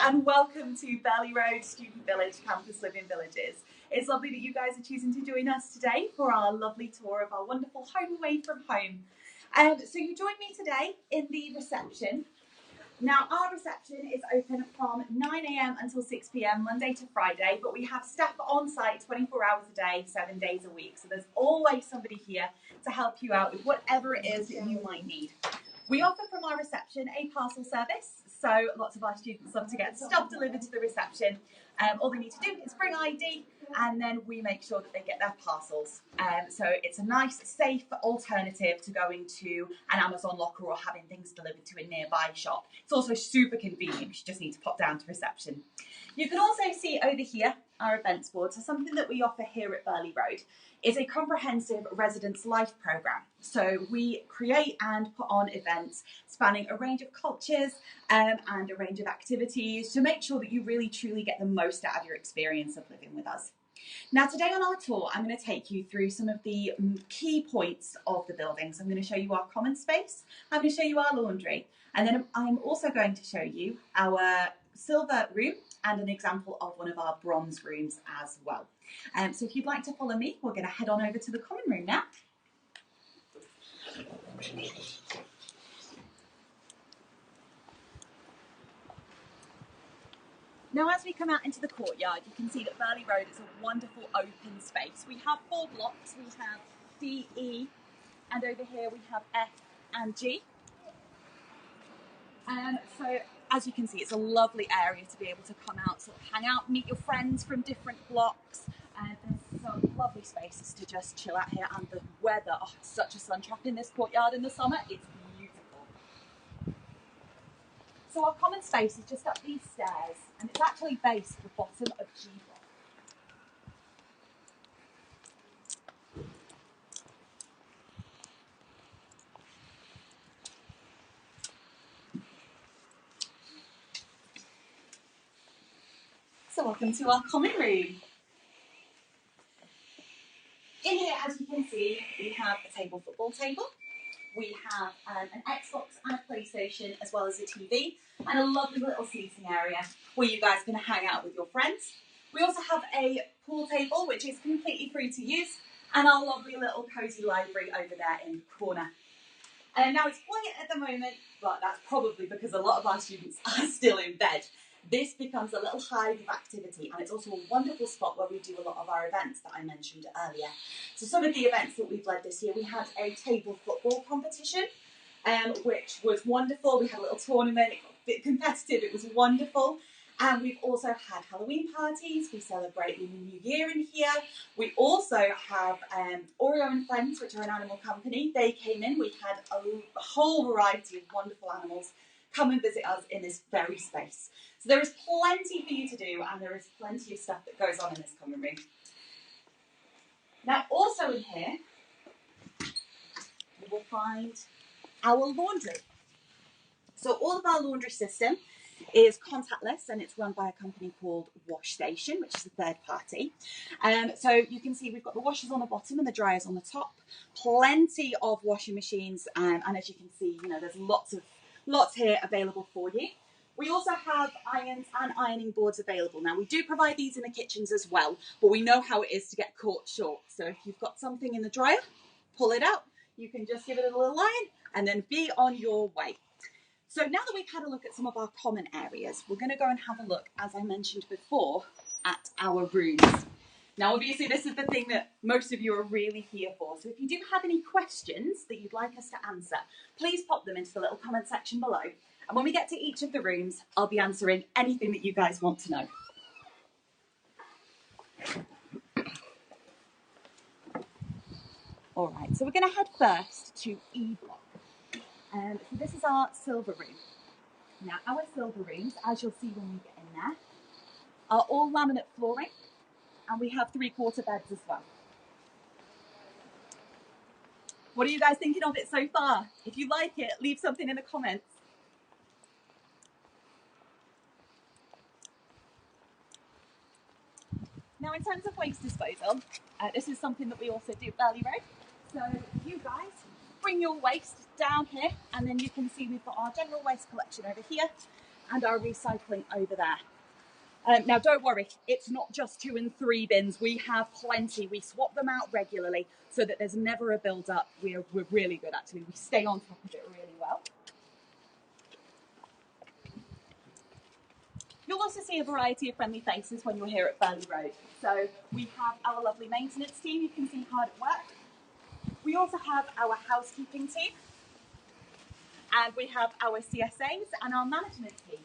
And welcome to Burley Road Student Village Campus Living Villages. It's lovely that you guys are choosing to join us today for our lovely tour of our wonderful home away from home. So you join me today in the reception. Now our reception is open from 9 AM until 6 PM Monday to Friday, but we have staff on site 24 hours a day, 7 days a week. So there's always somebody here to help you out with whatever it is that you might need. We offer from our reception a parcel service, so lots of our students love to get stuff delivered to the reception. All they need to do is bring ID, and then we make sure that they get their parcels. So it's a nice, safe alternative to going to an Amazon locker or having things delivered to a nearby shop. It's also super convenient. You just need to pop down to reception. You can also see over here our events board. So something that we offer here at Burley Road is a comprehensive residence life programme. So we create and put on events spanning a range of cultures and a range of activities to make sure that you really truly get the most out of your experience of living with us. Now today on our tour, I'm going to take you through some of the key points of the building. So I'm going to show you our common space, I'm going to show you our laundry, and then I'm also going to show you our silver room and an example of one of our bronze rooms as well. So if you'd like to follow me, we're going to head on over to the common room now. Now as we come out into the courtyard, you can see that Burley Road is a wonderful open space. We have 4 blocks. We have D, E, and over here we have F and G. So as you can see, it's a lovely area to be able to come out, sort of hang out, meet your friends from different blocks. And there's some lovely spaces to just chill out here. And the weather, oh, it's such a sun trap in this courtyard in the summer. It's beautiful. So our common space is just up these stairs, and it's actually based at the bottom of G block. So welcome to our common room. In here, as you can see, we have a table football table. We have an Xbox and a PlayStation, as well as a TV, and a lovely little seating area where you guys can hang out with your friends. We also have a pool table, which is completely free to use, and our lovely little cosy library over there in the corner. Now it's quiet at the moment, but that's probably because a lot of our students are still in bed. This becomes a little hive of activity, and it's also a wonderful spot where we do a lot of our events that I mentioned earlier. So some of the events that we've led this year, we had a table football competition, which was wonderful. We had a little tournament, it got a bit competitive, it was wonderful. And we've also had Halloween parties. We celebrate the New Year in here. We also have Oreo and Friends, which are an animal company. They came in. We had a whole variety of wonderful animals come and visit us in this very space. So there is plenty for you to do, and there is plenty of stuff that goes on in this common room. Now, also in here, you will find our laundry. So all of our laundry system is contactless, and it's run by a company called Wash Station, which is a third party. So you can see we've got the washers on the bottom and the dryers on the top. Plenty of washing machines, and as you can see, you know, there's lots here available for you. We also have irons and ironing boards available. Now, we do provide these in the kitchens as well, but we know how it is to get caught short. So if you've got something in the dryer, pull it out. You can just give it a little iron and then be on your way. So now that we've had a look at some of our common areas, we're going to go and have a look, as I mentioned before, at our rooms. Now, obviously, this is the thing that most of you are really here for. So if you do have any questions that you'd like us to answer, please pop them into the little comment section below. And when we get to each of the rooms, I'll be answering anything that you guys want to know. All right, so we're going to head first to E block. So this is our silver room. Now, our silver rooms, as you'll see when we get in there, are all laminate flooring, and we have 3/4 beds as well. What are you guys thinking of it so far? If you like it, leave something in the comments. Now, in terms of waste disposal, this is something that we also do at Burley Road. So you guys bring your waste down here, and then you can see we've got our general waste collection over here, and our recycling over there. Now, don't worry, it's not just 2 and 3 bins. We have plenty. We swap them out regularly so that there's never a build-up. We're really good, actually. We stay on top of it really well. You'll also see a variety of friendly faces when you're here at Burley Road. So we have our lovely maintenance team. You can see hard at work. We also have our housekeeping team. And we have our CSAs and our management team.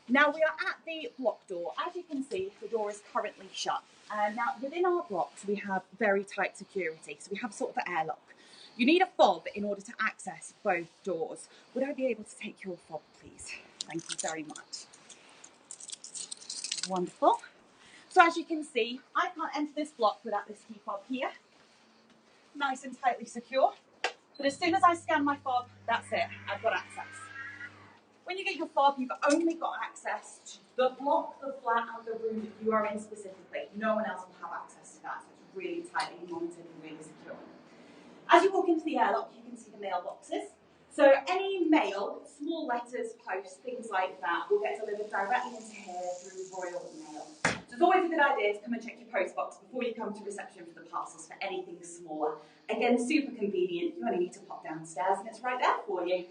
Now we are at the block door. As you can see, the door is currently shut. Now within our blocks, we have very tight security. So we have sort of an airlock. You need a fob in order to access both doors. Would I be able to take your fob, please? Thank you very much. Wonderful. So as you can see, I can't enter this block without this key fob here. Nice and tightly secure. But as soon as I scan my fob, that's it. I've got access. When you get your fob, you've only got access to the block, the flat, and the room that you are in specifically. No one else will have access to that. So it's really tightly monitored and really secure. As you walk into the airlock, you can see the mailboxes. So any mail, small letters, post, things like that, will get delivered directly into here through Royal Mail. So it's always a good idea to come and check your post box before you come to reception for the parcels for anything smaller. Again, super convenient. You only need to pop downstairs and it's right there for you.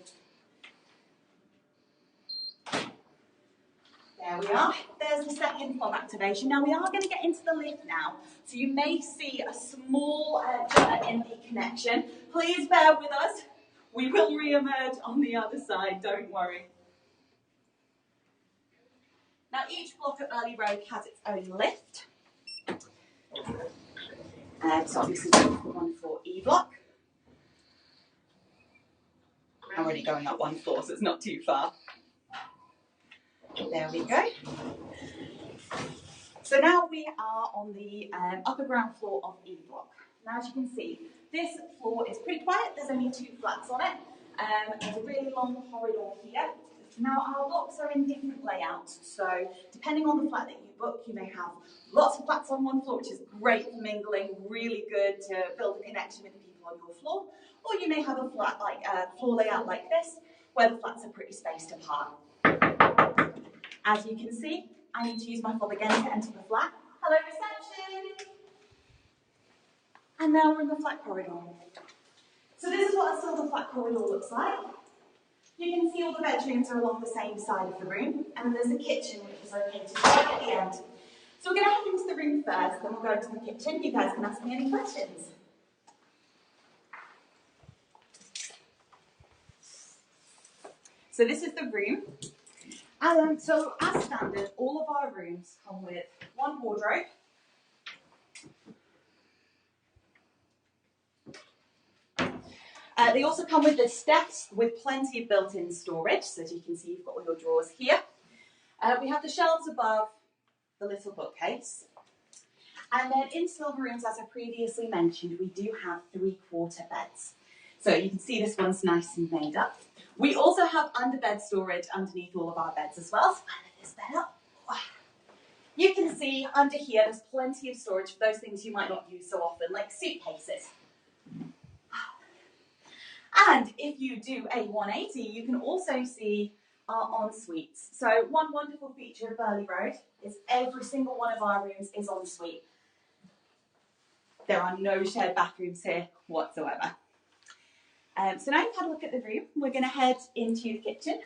There we are. There's the second fob activation. Now we are going to get into the lift now. So you may see a small jut in the connection. Please bear with us. We will re-emerge on the other side, don't worry. Now each block at Burley Road has its own lift. So obviously the one for E block. I'm already going up 1 floor, so it's not too far. There we go. So now we are on the upper ground floor of E block. Now as you can see, this floor is pretty quiet. There's only 2 flats on it. There's a really long corridor here. Now our blocks are in different layouts. So depending on the flat that you book, you may have lots of flats on one floor, which is great for mingling, really good to build a connection with the people on your floor. Or you may have a flat like floor layout like this, where the flats are pretty spaced apart. As you can see, I need to use my fob again to enter the flat. Hello, reception. And now we're in the flat corridor. So this is what a silver flat corridor looks like. You can see all the bedrooms are along the same side of the room, and there's a kitchen which is located right at the end. So we're going to head into the room first, then we'll go into the kitchen. You guys can ask me any questions. So this is the room. So as standard, all of our rooms come with 1 wardrobe, they also come with this desk with plenty of built-in storage. So as you can see, you've got all your drawers here. We have the shelves above the little bookcase. And then in silver rooms, as I previously mentioned, we do have 3/4 beds. So you can see this one's nice and made up. We also have underbed storage underneath all of our beds as well. So I lift this bed up. You can see under here, there's plenty of storage for those things you might not use so often, like suitcases. And if you do a 180, you can also see our en-suites. So one wonderful feature of Burley Road is every single one of our rooms is en-suite. There are no shared bathrooms here whatsoever. So now you've had a look at the room, we're going to head into the kitchen.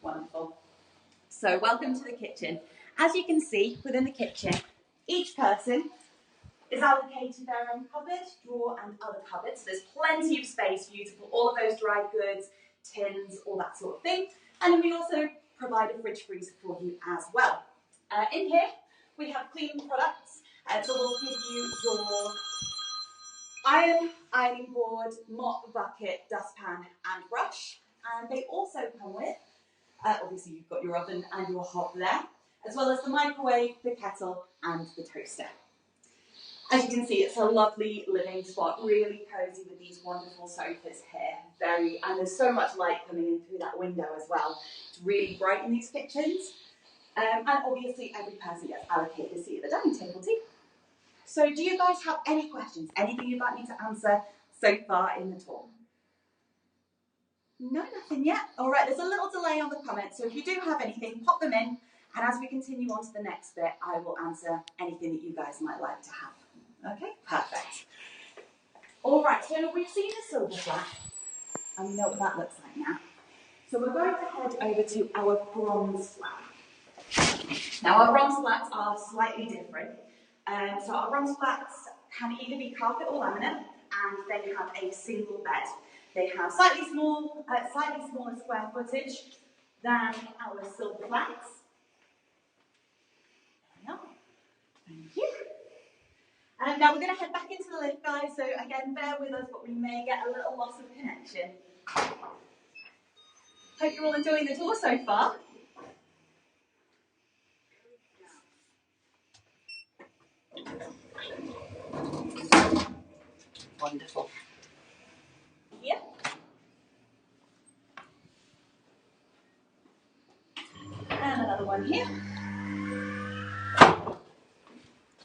Wonderful. So welcome to the kitchen. As you can see, within the kitchen, each person is allocated their own cupboard, drawer and other cupboards. There's plenty of space for you to put all of those dry goods, tins, all that sort of thing. And then we also provide a fridge freezer for you as well. In here, we have cleaning products. So we'll give you your iron, ironing board, mop, bucket, dustpan and brush. And they also come with, obviously you've got your oven and your hob there, as well as the microwave, the kettle and the toaster. As you can see, it's a lovely living spot, really cosy with these wonderful sofas here. And there's so much light coming in through that window as well. It's really bright in these kitchens. And obviously every person gets allocated a seat at the dining table too. So do you guys have any questions? Anything you'd like me to answer so far in the tour? No, nothing yet. All right, there's a little delay on the comments, so if you do have anything, pop them in, and as we continue on to the next bit, I will answer anything that you guys might like to have. Okay, perfect. All right, so we've seen the silver flat, and we know what that looks like now. So we're going to head over to our bronze flat. Now, our bronze flats are slightly different. So our bronze flats can either be carpet or laminate, and they have a single bed. They have slightly smaller square footage than our silver flats. There we are. Thank you. Now we're going to head back into the lift, guys, so again, bear with us, but we may get a little loss of connection. Hope you're all enjoying the tour so far. Wonderful. Here. And another one here.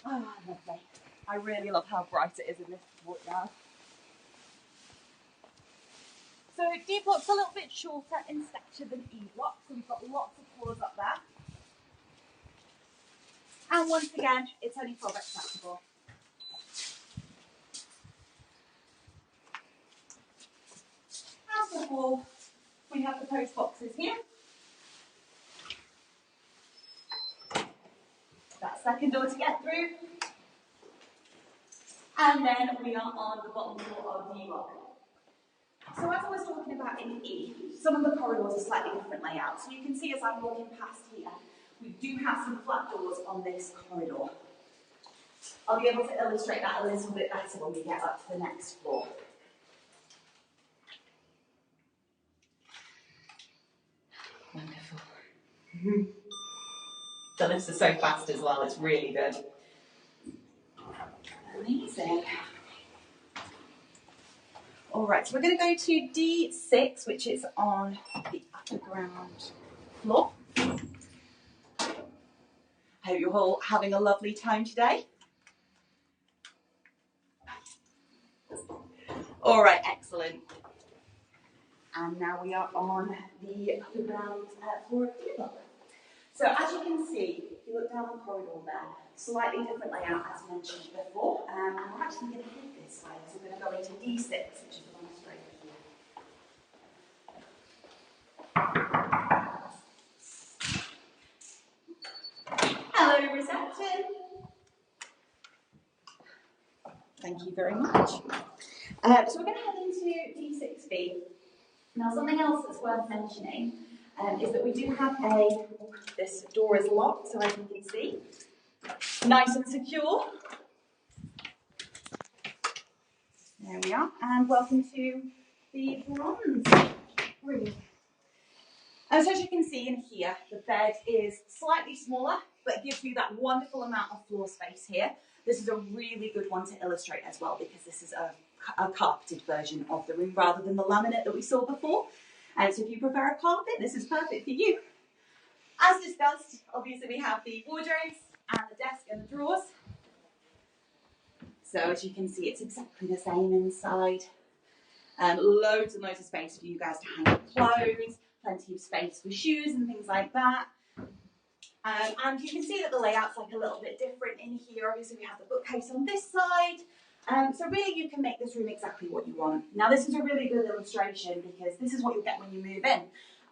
Oh, lovely. I really love how bright it is in this courtyard. So D block's a little bit shorter in stature than E block, so we've got lots of floors up there. And once again, it's only 12 accessible. As before, we have the post boxes here. That second door to get through. And then we are on the bottom floor of D block. So as I was talking about in E, some of the corridors are slightly different layouts. So you can see as I'm walking past here, we do have some flat doors on this corridor. I'll be able to illustrate that a little bit better when we get up to the next floor. Wonderful. The lifts are so fast as well, it's really good. Amazing. All right, so we're going to go to D6, which is on the upper ground floor. Hope you're all having a lovely time today. All right, excellent. And now we are on the upper ground floor of D block. So as you can see, if you look down the corridor there, slightly different layout as mentioned before. And we're actually going to head this way, so we're going to go into D6, which is the one straight here. Hello, reception. Thank you very much. So we're going to head into D6B. Now, something else that's worth mentioning is that we do have this door is locked, so as you can see, nice and secure. There we are, and welcome to the bronze room. So as you can see in here, the bed is slightly smaller, but it gives you that wonderful amount of floor space here. This is a really good one to illustrate as well, because this is a carpeted version of the room rather than the laminate that we saw before. And so if you prefer a carpet, this is perfect for you. As discussed, obviously we have the wardrobes and the desk and the drawers. So as you can see, it's exactly the same inside. Loads and loads of space for you guys to hang your clothes, plenty of space for shoes and things like that. And you can see that the layout's like a little bit different in here. Obviously we have the bookcase on this side. So really you can make this room exactly what you want. Now this is a really good illustration because this is what you'll get when you move in.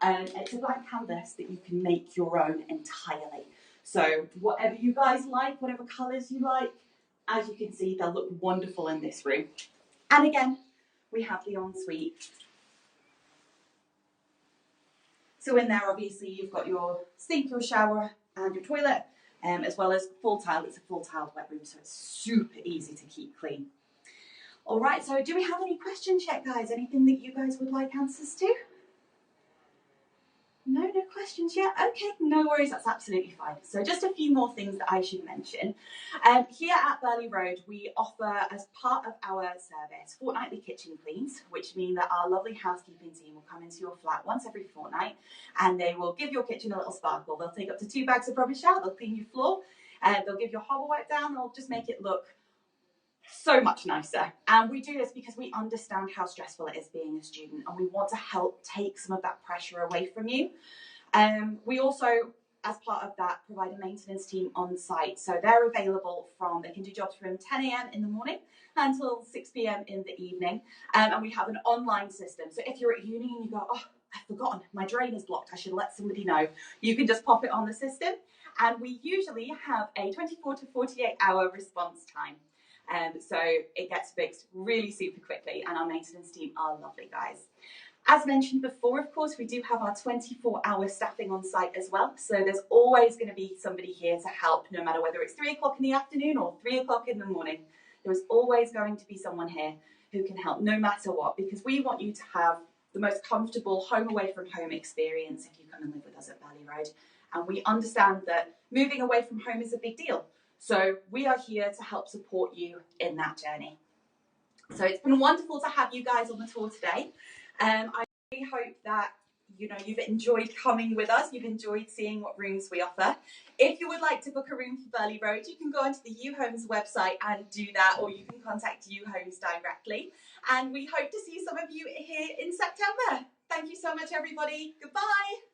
It's a blank canvas that you can make your own entirely. So whatever you guys like, whatever colours you like, as you can see, they'll look wonderful in this room. And again, we have the ensuite. So in there, obviously, you've got your sink, your shower, and your toilet, as well as full tile. It's a full tiled wet room, so it's super easy to keep clean. All right, so do we have any questions yet, guys? Anything that you guys would like answers to? No questions yet? Okay, no worries, that's absolutely fine. So just a few more things that I should mention. Here at Burley Road, we offer, as part of our service, fortnightly kitchen cleans, which mean that our lovely housekeeping team will come into your flat once every fortnight, and they will give your kitchen a little sparkle. They'll take up to 2 bags of rubbish out, they'll clean your floor, they'll give your hobble wipe down, they'll just make it look so much nicer. And we do this because we understand how stressful it is being a student, and we want to help take some of that pressure away from you. We also, as part of that, provide a maintenance team on site. So they're available they can do jobs from 10 a.m. in the morning until 6 p.m. in the evening. And we have an online system. So if you're at uni and you go, oh, I've forgotten, my drain is blocked, I should let somebody know, you can just pop it on the system. And we usually have a 24 to 48 hour response time. So it gets fixed really super quickly, and our maintenance team are lovely guys. As mentioned before, of course, we do have our 24-hour staffing on site as well. So there's always going to be somebody here to help, no matter whether it's 3 o'clock in the afternoon or 3 o'clock in the morning. There is always going to be someone here who can help, no matter what, because we want you to have the most comfortable home away from home experience if you come and live with us at Burley Road. And we understand that moving away from home is a big deal. So we are here to help support you in that journey. So it's been wonderful to have you guys on the tour today. I really hope that you've enjoyed coming with us. You've enjoyed seeing what rooms we offer. If you would like to book a room for Burley Road, you can go onto the uhomes website and do that, or you can contact uhomes directly. And we hope to see some of you here in September. Thank you so much, everybody. Goodbye.